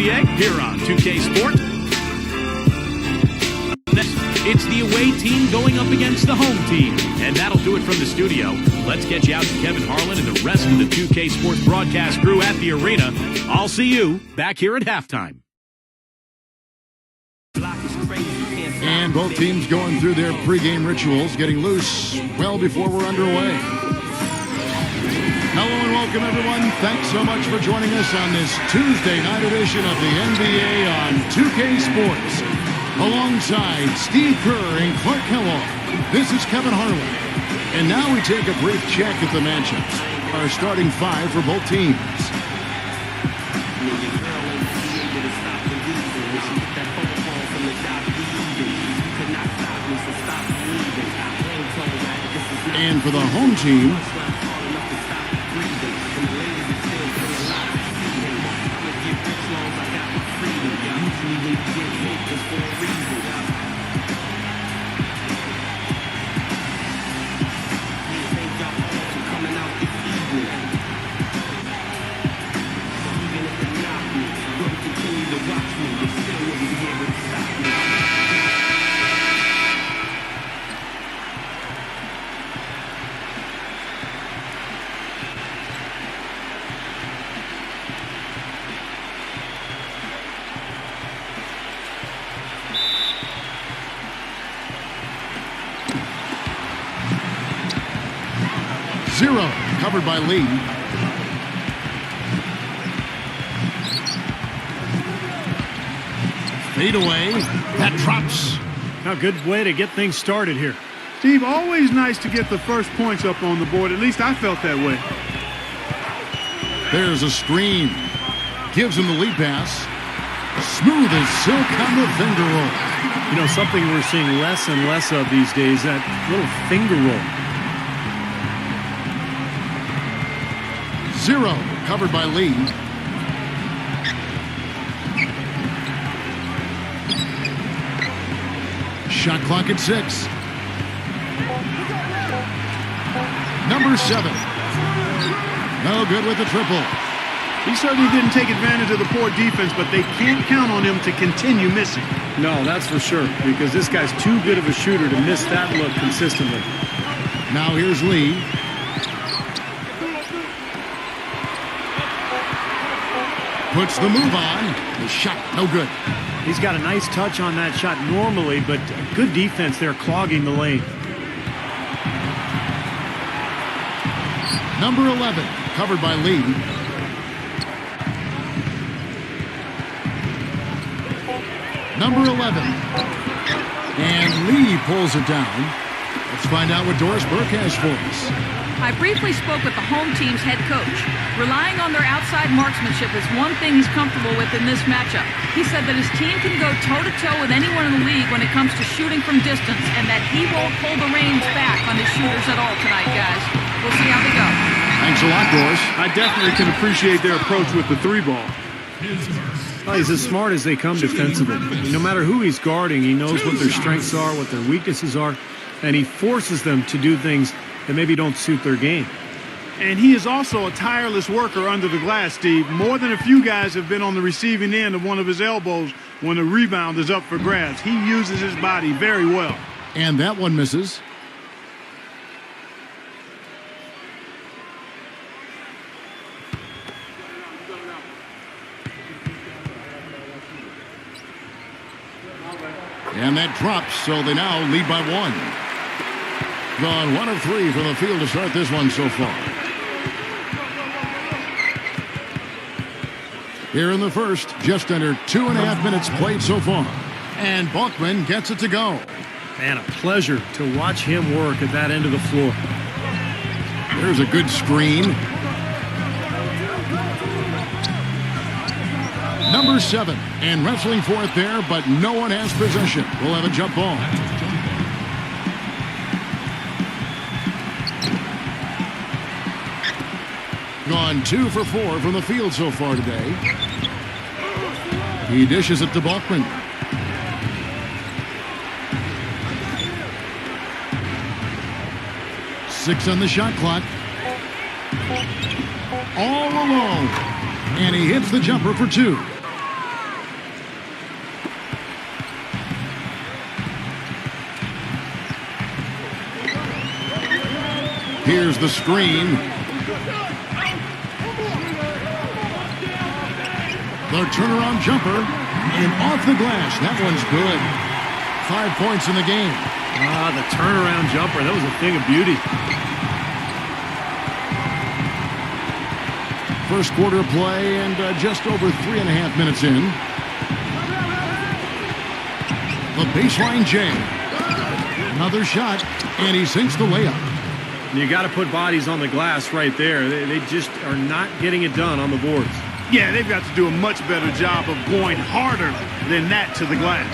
NBA here on 2K Sport. It's the away team going up against the home team. And that'll do it from the studio. Let's get you out to Kevin Harlan and the rest of the 2K Sports broadcast crew at the arena. I'll see you back here at halftime. And both teams going through their pregame rituals, getting loose well before we're underway. Hello and welcome, everyone. Thanks so much for joining us on this Tuesday night edition of the NBA on 2K Sports. Alongside Steve Kerr and Clark Kellogg, this is Kevin Harlan. And now we take a brief check at the matchups. Our starting five for both teams. And for the home team, zero, covered by Lee. Fade away. That drops. A good way to get things started here. Steve, always nice to get the first points up on the board. At least I felt that way. There's a screen. Gives him the lead pass. Smooth as silk on the finger roll. You know, something we're seeing less and less of these days, that little finger roll. Zero, covered by Lee. Shot clock at 6. Number 7. No good with the triple. He certainly didn't take advantage of the poor defense, but they can't count on him to continue missing. No, that's for sure, because this guy's too good of a shooter to miss that look consistently. Now here's Lee. Puts the move on. The shot, no good. He's got a nice touch on that shot normally, but good defense there clogging the lane. Number 11, covered by Lee. Number 11. And Lee pulls it down. Let's find out what Doris Burke has for us. I briefly spoke with the home team's head coach. Relying on their outside marksmanship is one thing he's comfortable with in this matchup. He said that his team can go toe-to-toe with anyone in the league when it comes to shooting from distance, and that he won't pull the reins back on his shooters at all tonight, guys. We'll see how they go. Thanks a lot, Doris. I definitely can appreciate their approach with the 3-ball. Well, he's as smart as they come defensively. No matter who he's guarding, he knows what their strengths are, what their weaknesses are, and he forces them to do things that maybe don't suit their game. And he is also a tireless worker under the glass, Steve. More than a few guys have been on the receiving end of one of his elbows when the rebound is up for grabs. He uses his body very well. And that one misses. And that drops, so they now lead by 1. Gone 1 of 3 from the field to start this one so far. Here in the first, just under 2.5 minutes played so far. And Balkman gets it to go. Man, a pleasure to watch him work at that end of the floor. There's a good screen. Number 7, and wrestling for it there, but no one has possession. We'll have a jump ball. Gone 2 for 4 from the field so far today. He dishes it to Balkman. Six on the shot clock. All alone. And he hits the jumper for 2. Here's the screen. The turnaround jumper, and off the glass. That one's good. 5 points in the game. The turnaround jumper, that was a thing of beauty. First quarter play, and just over 3.5 minutes in. The baseline J. Another shot, and he sinks the layup. You got to put bodies on the glass right there. They just are not getting it done on the boards. Yeah, they've got to do a much better job of going harder than that to the glass.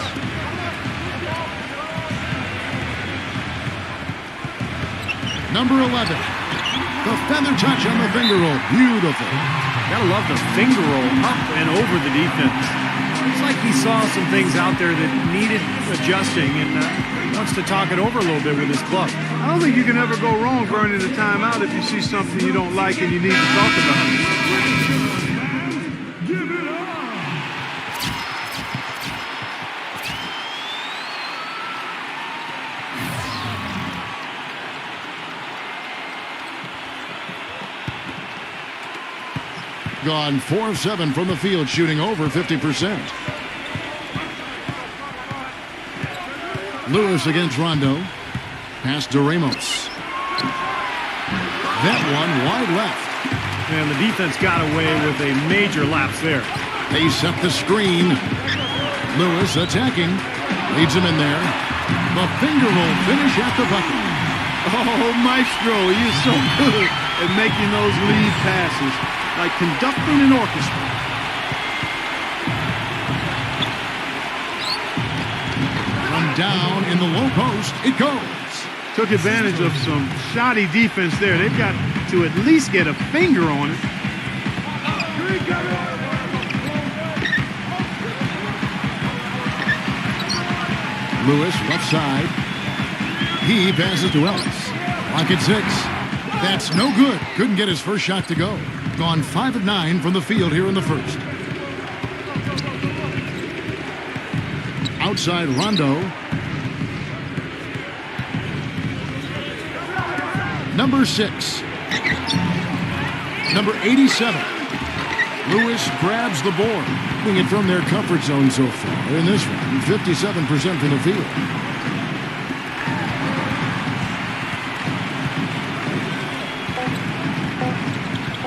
Number 11. The feather touch on the finger roll. Beautiful. Gotta love the finger roll up and over the defense. It's like he saw some things out there that needed adjusting and wants to talk it over a little bit with his club. I don't think you can ever go wrong burning a timeout if you see something you don't like and you need to talk about it. Give it up. Gone 4 of 7 from the field, shooting over 50%. Lewis against Rondo. Pass to Ramos. That one wide left. And the defense got away with a major lapse there. They set the screen. Lewis attacking. Leads him in there. The finger roll finish at the bucket. Oh, Maestro, he is so good at making those lead passes. Like conducting an orchestra. From down in the low post, it goes. Took advantage of some shoddy defense there. They've got to at least get a finger on it. Lewis, left side. He passes to Ellis. Clock at 6. That's no good. Couldn't get his first shot to go. Gone 5 of 9 from the field here in the first. Outside Rondo. Number 6. Number 87. Lewis grabs the board. Moving it from their comfort zone so far. In this one, 57% from the field.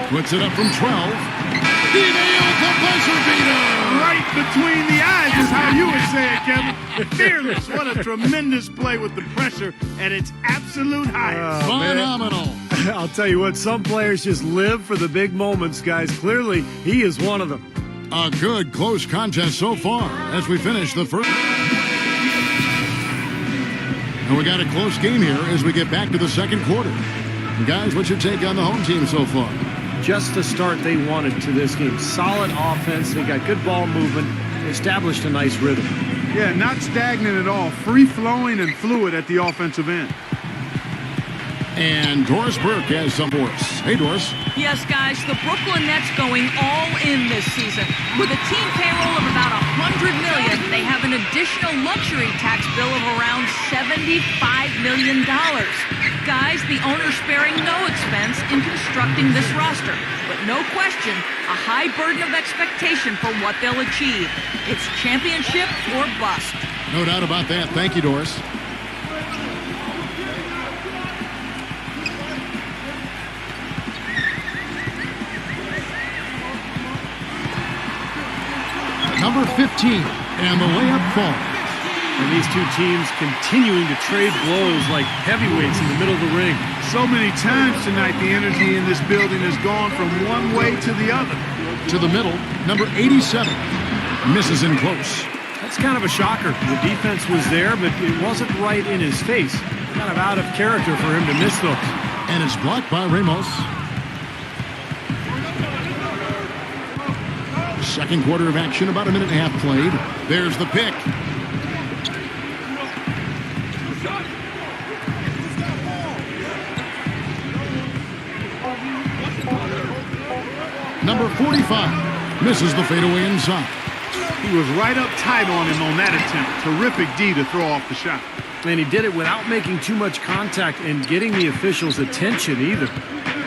Puts it up from 12. He nailed the buzzer beater! Right between the eyes is how you would say it, Kevin. Fearless. What a tremendous play with the pressure at its absolute highest. Phenomenal. I'll tell you what, some players just live for the big moments, guys. Clearly, he is one of them. A good close contest so far as we finish the first. And we got a close game here as we get back to the second quarter. Guys, what's your take on the home team so far? Just the start they wanted to this game. Solid offense. They got good ball movement. Established a nice rhythm. Yeah, not stagnant at all. Free-flowing and fluid at the offensive end. And Doris Burke has some for us. Hey, Doris. Yes, guys, the Brooklyn Nets going all in this season. With a team payroll of about $100 million, they have an additional luxury tax bill of around $75 million. Guys, the owner's sparing no expense in constructing this roster. But no question, a high burden of expectation for what they'll achieve. It's championship or bust. No doubt about that. Thank you, Doris. Number 15, and the layup falls. And these two teams continuing to trade blows like heavyweights in the middle of the ring. So many times tonight, the energy in this building has gone from one way to the other. To the middle, number 87. Misses in close. That's kind of a shocker. The defense was there, but it wasn't right in his face. Kind of out of character for him to miss those. And it's blocked by Ramos. Second quarter of action, about a minute and a half played. There's the pick. Number 45 misses the fadeaway inside. He was right up tight on him on that attempt. Terrific D to throw off the shot. And he did it without making too much contact and getting the officials' attention either.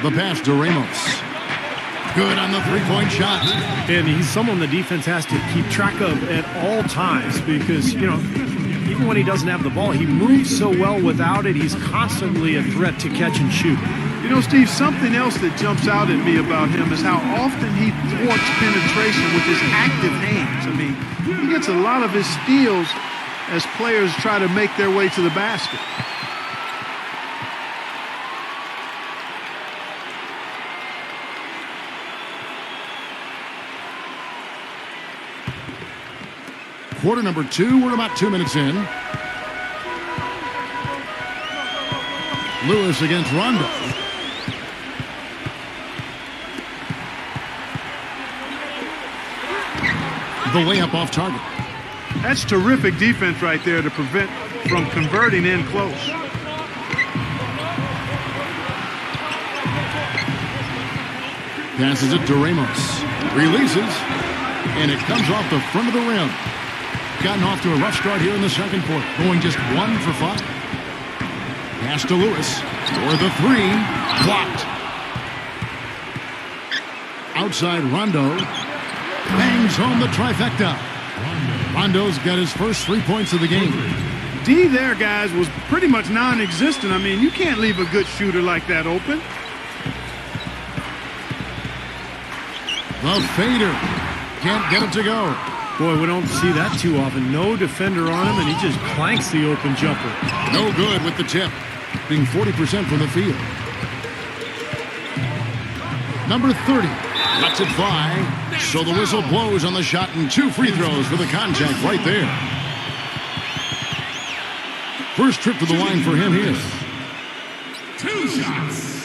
The pass to Ramos. Good on the three-point shot. And he's someone the defense has to keep track of at all times because, even when he doesn't have the ball, he moves so well without it. He's constantly a threat to catch and shoot. Steve, something else that jumps out at me about him is how often he thwarts penetration with his active hands. I mean, he gets a lot of his steals as players try to make their way to the basket. Quarter number 2, we're about 2 minutes in. Lewis against Rondo. The layup off target. That's terrific defense right there to prevent from converting in close. Passes it to Ramos. Releases. And it comes off the front of the rim. Gotten off to a rough start here in the second quarter. Going just 1 for 5. Pass to Lewis. For the 3. Blocked. Outside Rondo. Bangs home the trifecta. Rondo's got his first 3 points of the game. D there, guys, was pretty much non-existent. I mean, you can't leave a good shooter like that open. The fader. Can't get it to go. Boy, we don't see that too often. No defender on him, and he just clanks the open jumper. No good with the tip. Being 40% from the field. Number 30. Lets it fly. So the whistle blows on the shot and 2 free throws for the contact right there. First trip to the line for him here. 2 shots.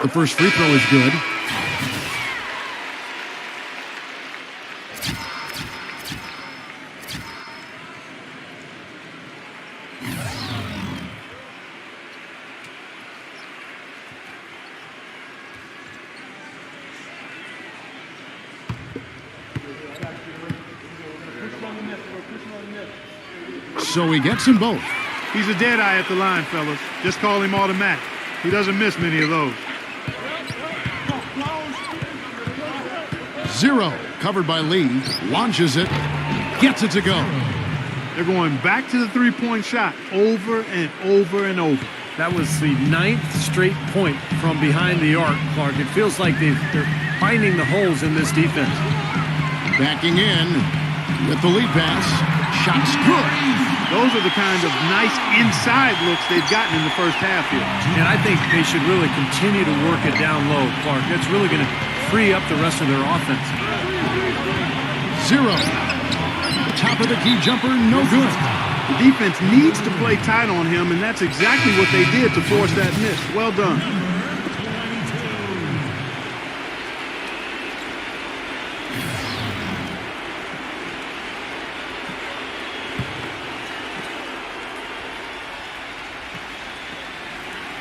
The first free throw is good. So he gets them both. He's a dead eye at the line, fellas. Just call him automatic. He doesn't miss many of those. 0. Covered by Lee. Launches it. Gets it to go. They're going back to the three-point shot over and over and over. That was the 9th straight point from behind the arc, Clark. It feels like they're finding the holes in this defense. Backing in with the lead pass. Shot's good. Those are the kind of nice inside looks they've gotten in the first half here. And I think they should really continue to work it down low, Clark. That's really going to free up the rest of their offense. 0. Top of the key jumper, no good. The defense needs to play tight on him, and that's exactly what they did to force that miss. Well done.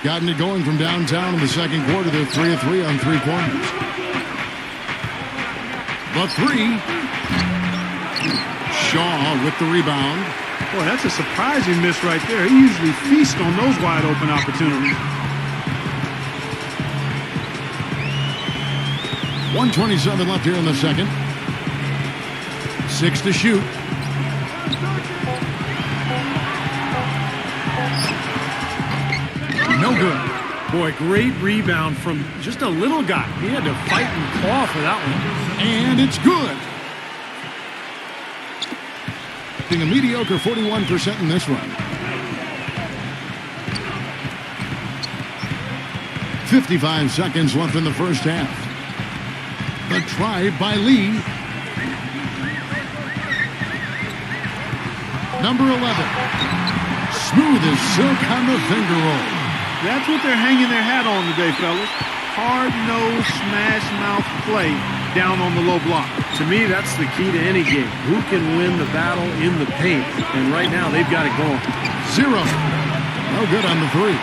Gotten it going from downtown in the second quarter. They're 3 of 3 on 3 pointers. The 3. Shaw with the rebound. Boy, that's a surprising miss right there. He usually feasts on those wide open opportunities. 1:27 left here in the second. 6 to shoot. No good. Boy, great rebound from just a little guy. He had to fight and claw for that one. And it's good. Being a mediocre 41% in this one. 55 seconds left in the first half. The try by Lee. Number 11. Smooth as silk on the finger roll. That's what they're hanging their hat on today, fellas. Hard-nosed, smash-mouth play down on the low block. To me, that's the key to any game. Who can win the battle in the paint? And right now, they've got it going. 0. No good on the 3.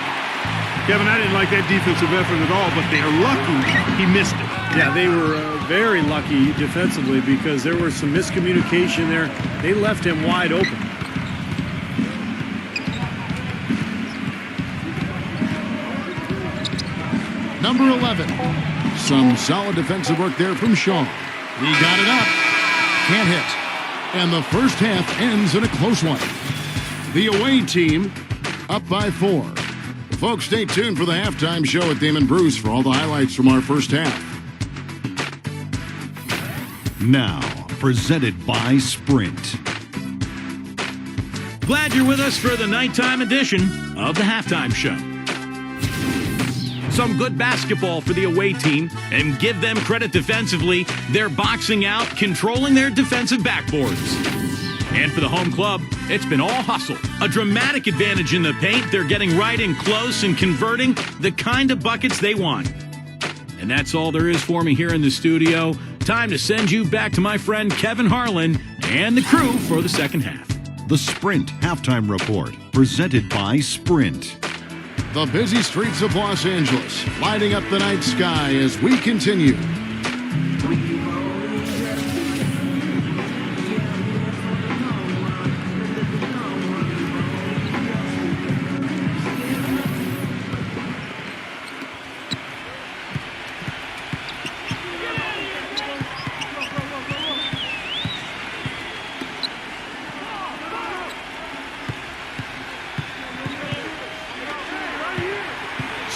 Kevin, I didn't like that defensive effort at all, but they're lucky he missed it. Yeah, they were very lucky defensively because there was some miscommunication there. They left him wide open. Number 11. Some solid defensive work there from Shaw. He got it up. Can't hit. And the first half ends in a close one. The away team up by 4. Folks, stay tuned for the halftime show with Damon Bruce for all the highlights from our first half. Now, presented by Sprint. Glad you're with us for the nighttime edition of the halftime show. Some good basketball for the away team, and give them credit defensively. They're boxing out, controlling their defensive backboards. And for the home club, it's been all hustle. A dramatic advantage in the paint. They're getting right in close and converting the kind of buckets they want. And that's all there is for me here in the studio. Time to send you back to my friend Kevin Harlan and the crew for the second half. The Sprint Halftime Report, presented by Sprint. The busy streets of Los Angeles, lighting up the night sky as we continue.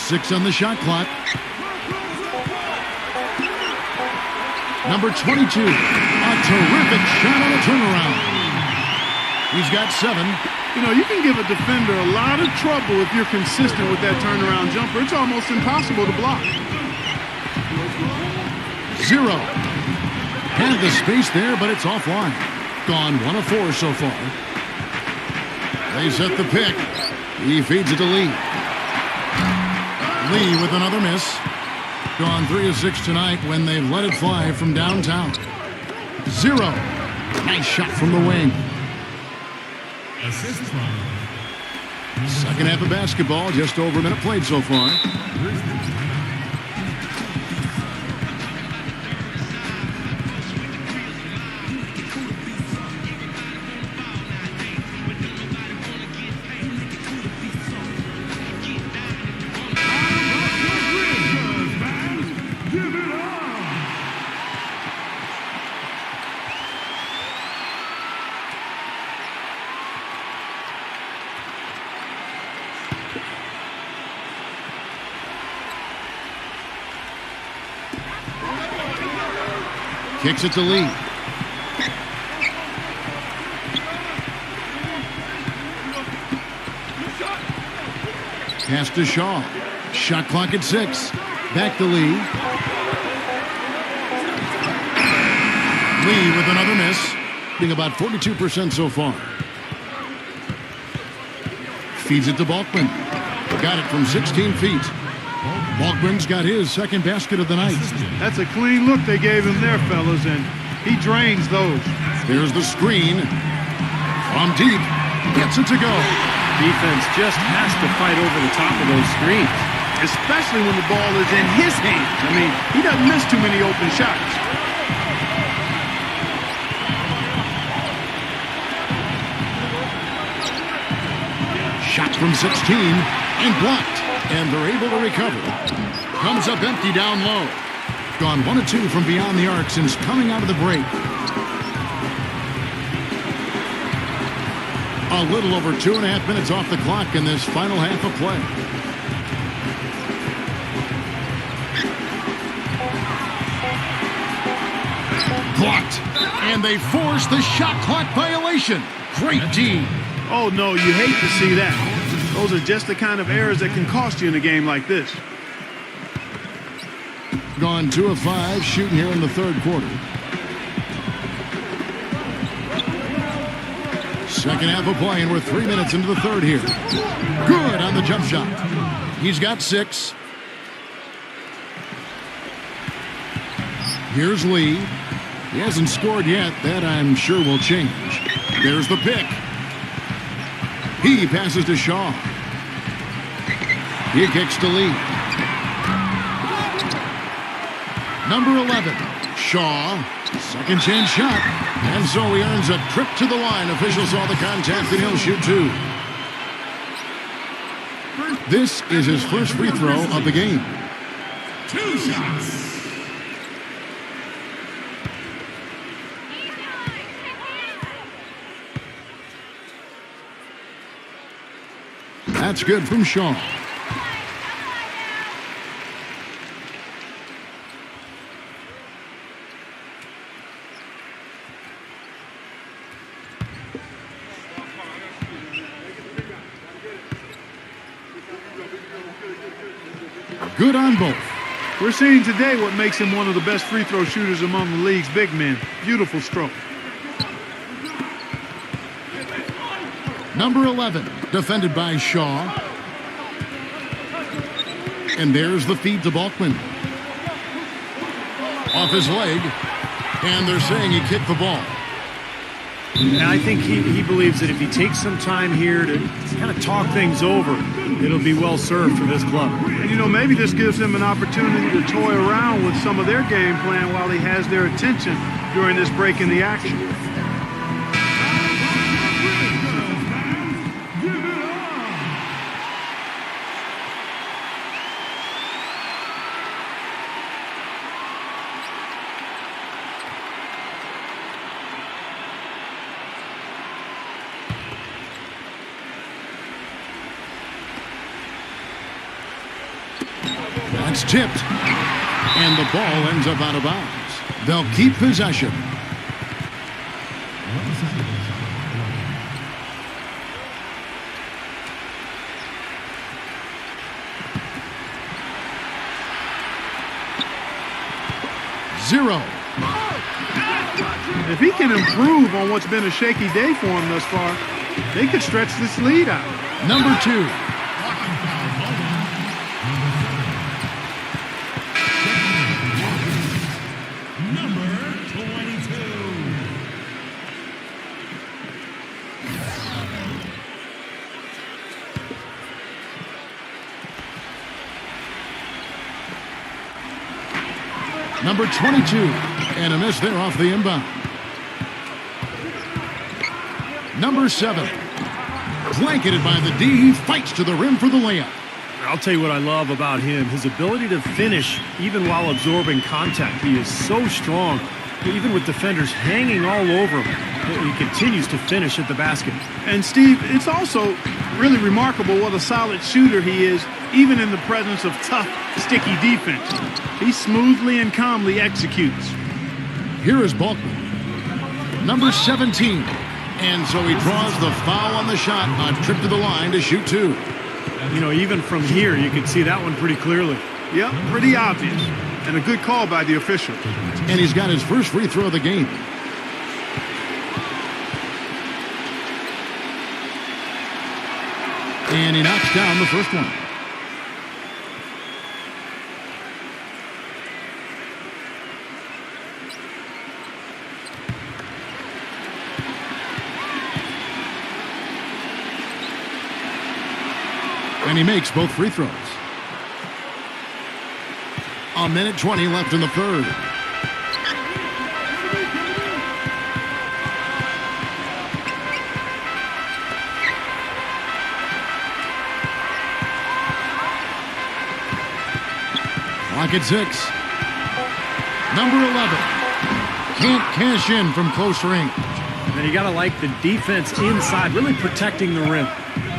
Six on the shot clock. Number 22, a terrific shot on a turnaround. He's got 7. You know, you can give a defender a lot of trouble if you're consistent with that turnaround jumper. It's almost impossible to block. 0. Had the space there, but it's offline. Gone 1 of 4 so far. They set the pick. He feeds it to Lee. Lee with another miss. Gone 3 of 6 tonight when they've let it fly from downtown. 0. Nice shot from the wing. Assist from Second half of basketball, just over a minute played so far. Kicks it to Lee. Pass to Shaw. Shot clock at 6. Back to Lee. Lee with another miss. Being about 42% so far. Feeds it to Balkman. Got it from 16 feet. Balkman's got his second basket of the night. That's a clean look they gave him there, fellas, and he drains those. There's the screen. From deep. Gets it to go. Defense just has to fight over the top of those screens. Especially when the ball is in his hands. I mean, he doesn't miss too many open shots. Shot from 16 and blocked. And they're able to recover. Comes up empty down low. Gone 1 of 2 from beyond the arc since coming out of the break. A little over 2.5 minutes off the clock in this final half of play. Blocked. And they force the shot clock violation. Great D. Oh, no, you hate to see that. Those are just the kind of errors that can cost you in a game like this. Gone 2 of 5 shooting here in the third quarter. Second half of play, and we're 3 minutes into the third here. Good on the jump shot. He's got 6. Here's Lee. He hasn't scored yet. That I'm sure will change. There's the pick. He passes to Shaw. He kicks to lead. Number 11, Shaw. Second chance shot. And so he earns a trip to the line. Officials saw the contact and he'll shoot 2. This is his first free throw of the game. 2 shots. That's good from Shaw. Good on both. We're seeing today what makes him one of the best free throw shooters among the league's big men. Beautiful stroke. Number 11, defended by Shaw. And there's the feed to Balkman. Off his leg. And they're saying he kicked the ball. And I think he believes that if he takes some time here to kind of talk things over, it'll be well served for this club. And, you know, maybe this gives him an opportunity to toy around with some of their game plan while he has their attention during this break in the action. That's tipped. And the ball ends up out of bounds. They'll keep possession. Zero. If he can improve on what's been a shaky day for him thus far, they could stretch this lead out. Number 2. Number 22, and a miss there off the inbound. Number 7, blanketed by the D, he fights to the rim for the layup. I'll tell you what I love about him, his ability to finish even while absorbing contact. He is so strong, even with defenders hanging all over him. He continues to finish at the basket. And Steve, it's also really remarkable what a solid shooter he is, even in the presence of tough, sticky defense. He smoothly and calmly executes. Here is Balkman, number 17. And so he draws the foul on the shot, a trip to the line to shoot 2. You know, even from here, you can see that one pretty clearly. Yep, pretty obvious. And a good call by the official. And he's got his first free throw of the game. And he knocks down the first one. And he makes both free throws. A minute 20 left in the third. Clock at 6. Number 11. Can't cash in from close range. And you got to like the defense inside, really protecting the rim.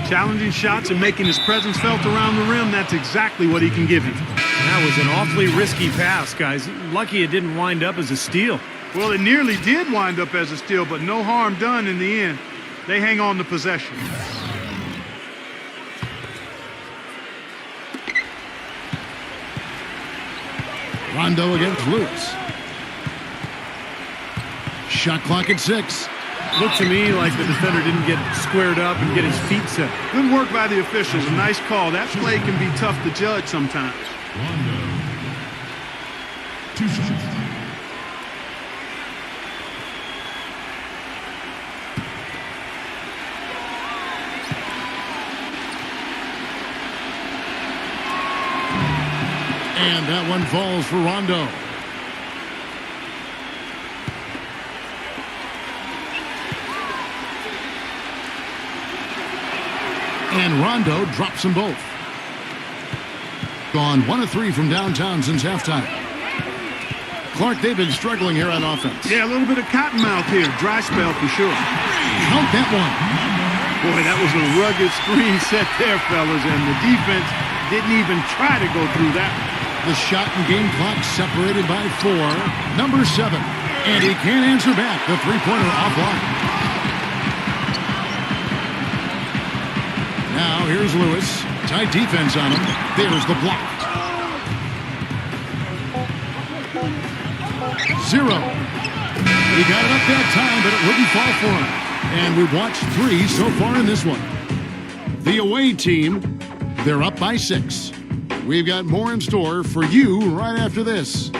Challenging shots and making his presence felt around the rim, that's exactly what he can give you. That was an awfully risky pass, guys. Lucky it didn't wind up as a steal. Well, it nearly did wind up as a steal, but no harm done in the end. They hang on to possession. Rondo against Lutz. Shot clock at 6. Looked to me like the defender didn't get squared up and get his feet set. Good work by the officials. A nice call. That play can be tough to judge sometimes. Rondo. 2 shots. And that one falls for Rondo. And Rondo drops them both. Gone 1 of 3 from downtown since halftime. Clark, they've been struggling here on offense. Yeah, a little bit of cottonmouth here. Dry spell for sure. Count that one. Boy, that was a rugged screen set there, fellas, and the defense didn't even try to go through that. The shot and game clock separated by 4. Number 7. And he can't answer back. The three-pointer offline. Now here's Lewis. Tight defense on him. There's the block. 0. He got it up that time, but it wouldn't fall for him. And we've watched 3 so far in this one. The away team, they're up by 6. We've got more in store for you right after this.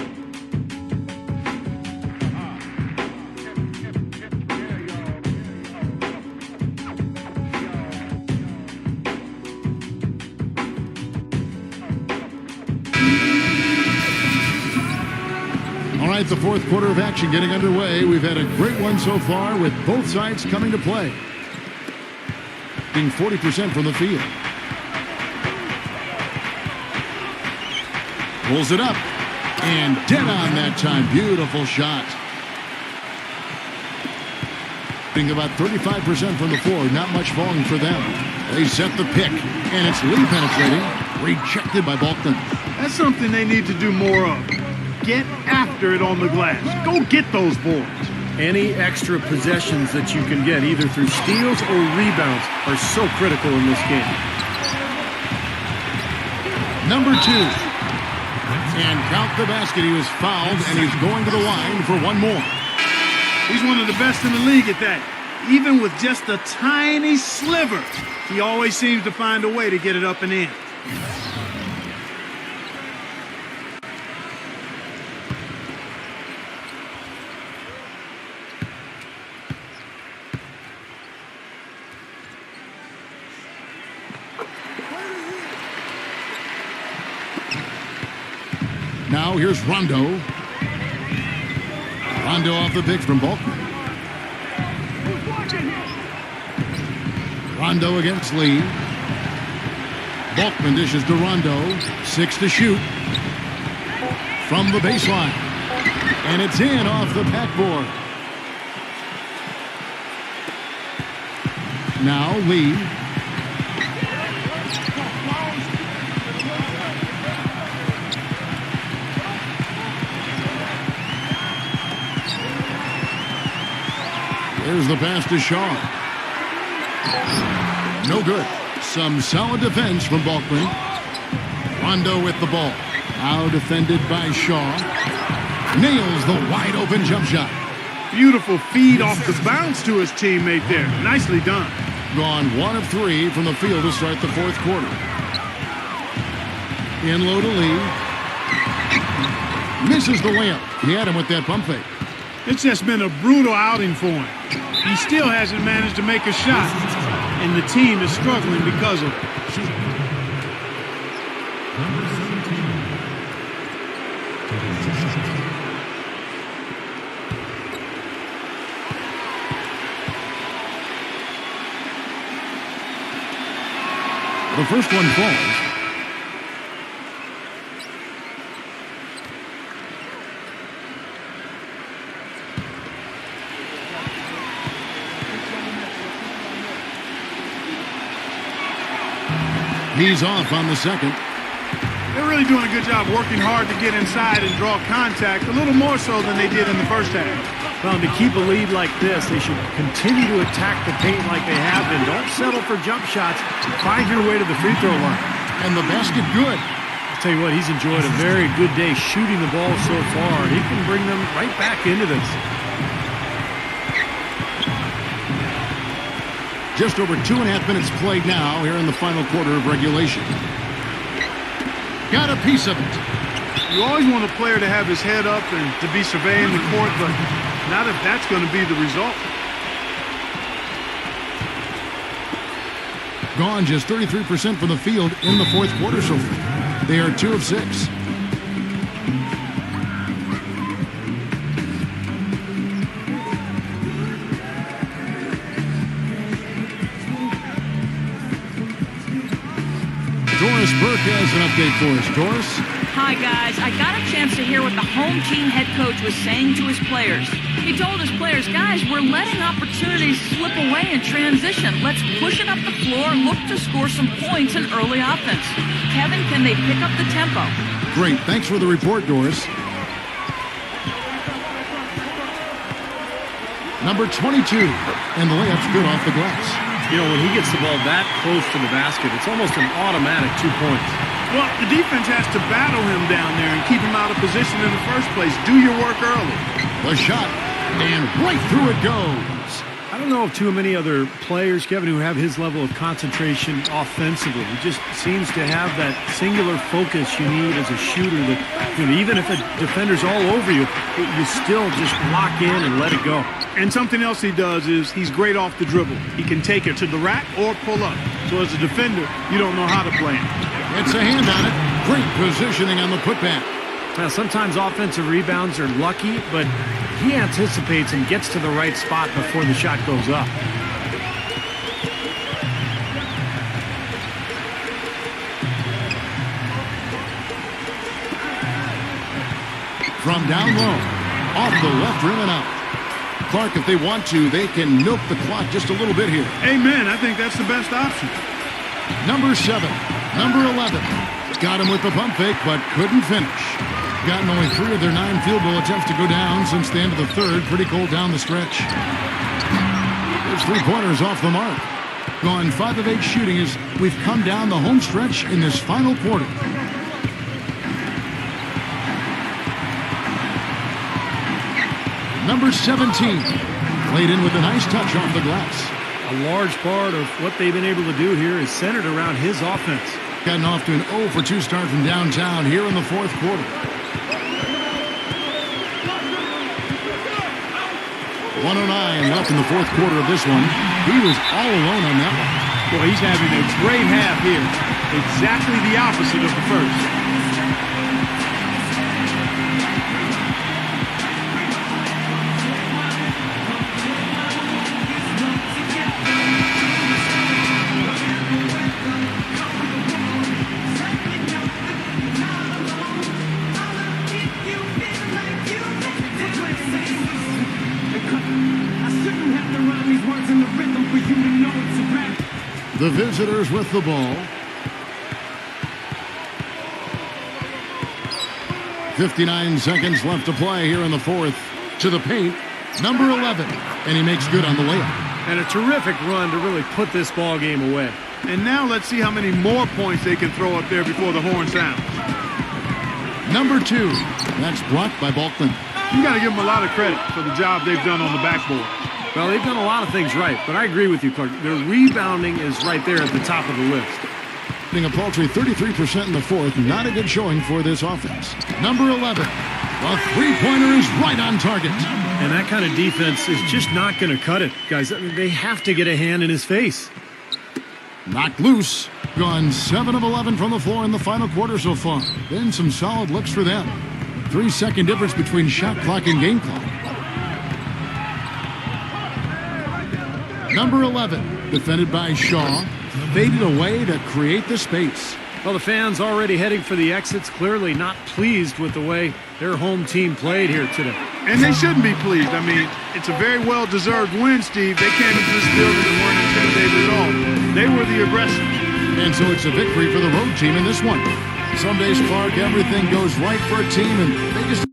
All right, the fourth quarter of action getting underway. We've had a great one so far with both sides coming to play. Being 40% from the field. Pulls it up. And dead on that time. Beautiful shot. Being about 35% from the floor. Not much falling for them. They set the pick. And it's Lee penetrating. Rejected by Balkman. That's something they need to do more of. Get after it on the glass. Go get those boards. Any extra possessions that you can get, either through steals or rebounds, are so critical in this game. Number 2. And count the basket. He was fouled, and he's going to the line for one more. He's one of the best in the league at that. Even with just a tiny sliver, he always seems to find a way to get it up and in. Now here's Rondo. Rondo off the pick from Balkman. Rondo against Lee. Balkman dishes to Rondo. 6 to shoot. From the baseline. And it's in off the backboard. Now Lee. There's the pass to Shaw. No good. Some solid defense from Balkman. Rondo with the ball. Now defended by Shaw. Nails the wide open jump shot. Beautiful feed off the bounce to his teammate there. Nicely done. Gone 1 of 3 from the field to start the fourth quarter. In low to Lee. Misses the layup. He had him with that pump fake. It's just been a brutal outing for him. He still hasn't managed to make a shot, and the team is struggling because of it. Number 17. The first one falls. He's off on the second. They're really doing a good job working hard to get inside and draw contact, a little more so than they did in the first half. Well, to keep a lead like this, they should continue to attack the paint like they have been. Don't settle for jump shots. Find your way to the free throw line. And the basket good. I'll tell you what, he's enjoyed a very good day shooting the ball so far. He can bring them right back into this. Just over 2.5 minutes played now here in the final quarter of regulation. Got a piece of it. You always want a player to have his head up and to be surveying the court, but not if that's going to be the result. Gone just 33% from the field in the fourth quarter so far. They are 2 of 6. Doris Burke has an update for us. Doris? Hi, guys. I got a chance to hear what the home team head coach was saying to his players. He told his players, guys, we're letting opportunities slip away in transition. Let's push it up the floor, look to score some points in early offense. Kevin, can they pick up the tempo? Great. Thanks for the report, Doris. Number 22. And the layup's good off the glass. You know, when he gets the ball that close to the basket, it's almost an automatic 2 points. Well, the defense has to battle him down there and keep him out of position in the first place. Do your work early. The shot, and right through it goes. I don't know of too many other players, Kevin, who have his level of concentration offensively. He just seems to have that singular focus you need as a shooter that, you know, even if a defender's all over you, you still just lock in and let it go. And something else he does is he's great off the dribble. He can take it to the rack or pull up. So as a defender, you don't know how to play him. It's a hand on it. Great positioning on the putback. Now, sometimes offensive rebounds are lucky, but he anticipates and gets to the right spot before the shot goes up. From down low, off the left rim and out. Clark, if they want to, they can milk the clock just a little bit here. Amen. I think that's the best option. Number 7, number 11. Got him with the pump fake, but couldn't finish. Gotten only 3 of their 9 field goal attempts to go down since the end of the third. Pretty cold down the stretch. There's 3-pointers off the mark. Gone 5 of 8 shooting as we've come down the home stretch in this final quarter. Number 17. Played in with a nice touch off the glass. A large part of what they've been able to do here is centered around his offense. Gotten off to an 0 for 2 start from downtown here in the fourth quarter. 1:09 left in the fourth quarter of this one. He was all alone on that one. Well, he's having a great half here. Exactly the opposite of the first. The visitors with the ball. 59 seconds left to play here in the fourth. To the paint, number 11. And he makes good on the layup. And a terrific run to really put this ball game away. And now let's see how many more points they can throw up there before the horn sounds. Number 2. That's blocked by Balkman. You got to give them a lot of credit for the job they've done on the backboard. Well, they've done a lot of things right, but I agree with you, Clark. Their rebounding is right there at the top of the list. Being a paltry 33% in the fourth, not a good showing for this offense. Number 11, a three-pointer is right on target. And that kind of defense is just not going to cut it, guys. I mean, they have to get a hand in his face. Knocked loose. Gone 7 of 11 from the floor in the final quarter so far. Been some solid looks for them. 3-second difference between shot clock and game clock. Number 11, defended by Shaw, faded away to create the space. Well, the fans already heading for the exits, clearly not pleased with the way their home team played here today. And they shouldn't be pleased. I mean, it's a very well-deserved win, Steve. They came into this building and weren't intimidated at all. They were the aggressors. And so it's a victory for the road team in this one. Some days, Clark, everything goes right for a team, and they just